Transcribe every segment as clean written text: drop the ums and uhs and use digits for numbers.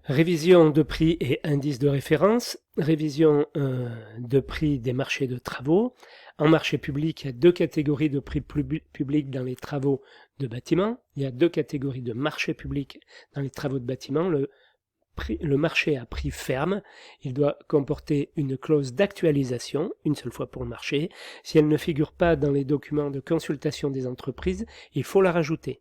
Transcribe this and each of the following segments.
Révision de prix et indices de référence, révision de prix des marchés de travaux. En marché public, il y a deux catégories de prix publics dans les travaux de bâtiment. Il y a deux catégories de marché public dans les travaux de bâtiment. Le marché à prix ferme, il doit comporter une clause d'actualisation, une seule fois pour le marché. Si elle ne figure pas dans les documents de consultation des entreprises, il faut la rajouter.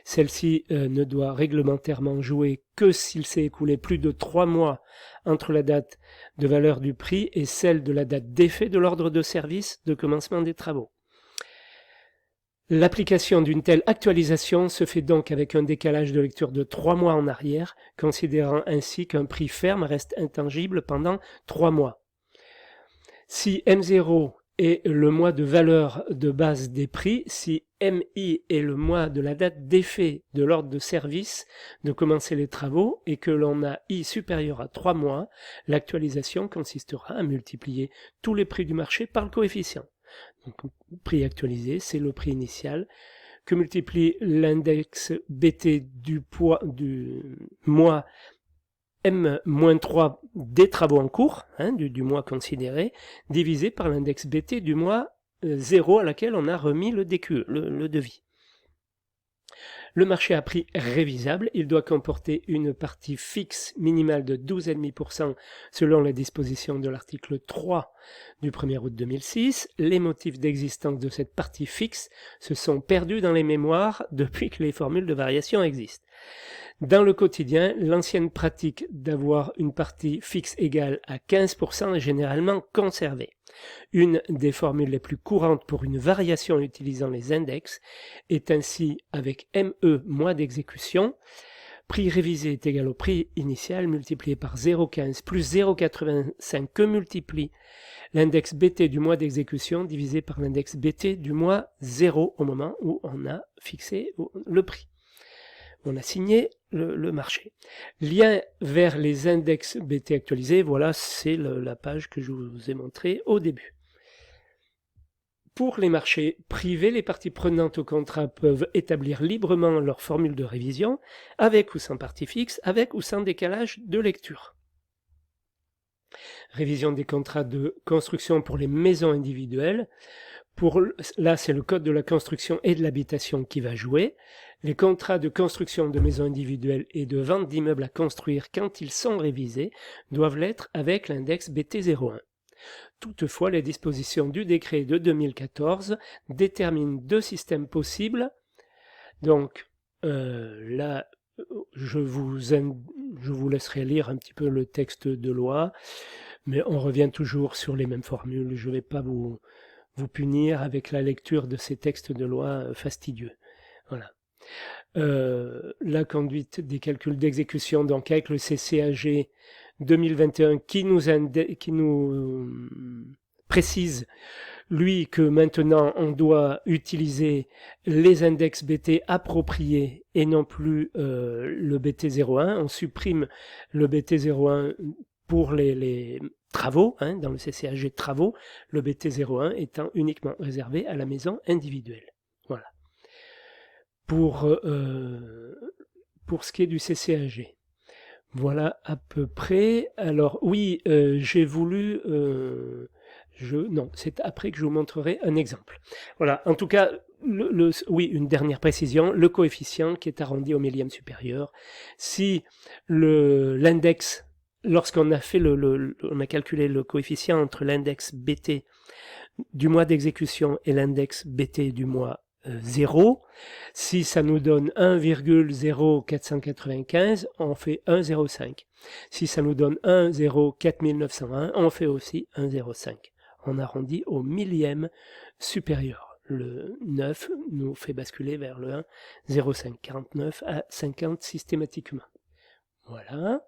Celle-ci ne doit réglementairement jouer que s'il s'est écoulé plus de 3 mois entre la date de valeur du prix et celle de la date d'effet de l'ordre de service de commencement des travaux. L'application d'une telle actualisation se fait donc avec un décalage de lecture de 3 mois en arrière, considérant ainsi qu'un prix ferme reste intangible pendant 3 mois. Si M0 est le mois de valeur de base des prix, si MI est le mois de la date d'effet de l'ordre de service de commencer les travaux et que l'on a I supérieur à 3 mois, l'actualisation consistera à multiplier tous les prix du marché par le coefficient. Donc, prix actualisé, c'est le prix initial que multiplie l'index BT du mois M-3 des travaux en cours, du mois considéré, divisé par l'index BT du mois 0 à laquelle on a remis le DQE, le devis. Le marché à prix révisable, il doit comporter une partie fixe minimale de 12,5% selon les dispositions de l'article 3 du 1er août 2006. Les motifs d'existence de cette partie fixe se sont perdus dans les mémoires depuis que les formules de variation existent. Dans le quotidien, l'ancienne pratique d'avoir une partie fixe égale à 15% est généralement conservée. Une des formules les plus courantes pour une variation utilisant les index est ainsi avec ME mois d'exécution. Prix révisé est égal au prix initial multiplié par 0,15 plus 0,85 que multiplie l'index BT du mois d'exécution divisé par l'index BT du mois 0 au moment où on a fixé le prix. On a signé le marché. Lien vers les index BT actualisés, voilà, c'est la page que je vous ai montrée au début. Pour les marchés privés, les parties prenantes au contrat peuvent établir librement leur formule de révision, avec ou sans partie fixe, avec ou sans décalage de lecture. Révision des contrats de construction pour les maisons individuelles. Là, c'est le code de la construction et de l'habitation qui va jouer. Les contrats de construction de maisons individuelles et de vente d'immeubles à construire quand ils sont révisés doivent l'être avec l'index BT01. Toutefois, les dispositions du décret de 2014 déterminent deux systèmes possibles. Donc là, je vous laisserai lire un petit peu le texte de loi, mais on revient toujours sur les mêmes formules. Je ne vais pas vous punir avec la lecture de ces textes de loi fastidieux. Voilà. La conduite des calculs d'exécution, donc avec le CCAG 2021 qui nous précise, lui, que maintenant on doit utiliser les index BT appropriés et non plus le BT01. On supprime le BT01 pour les travaux, dans le CCAG de travaux, le BT01 étant uniquement réservé à la maison individuelle. Voilà. Pour ce qui est du CCAG. Voilà à peu près. Alors oui, j'ai voulu... non, c'est après que je vous montrerai un exemple. Voilà, en tout cas, oui, une dernière précision, le coefficient qui est arrondi au millième supérieur. Si l'index, lorsqu'on a fait on a calculé le coefficient entre l'index BT du mois d'exécution et l'index BT du mois 0, si ça nous donne 1,0495, on fait 1,05. Si ça nous donne 1,04901, on fait aussi 1,05. On arrondit au millième supérieur. Le 9 nous fait basculer vers le 1,05. 49 à 50 systématiquement. Voilà.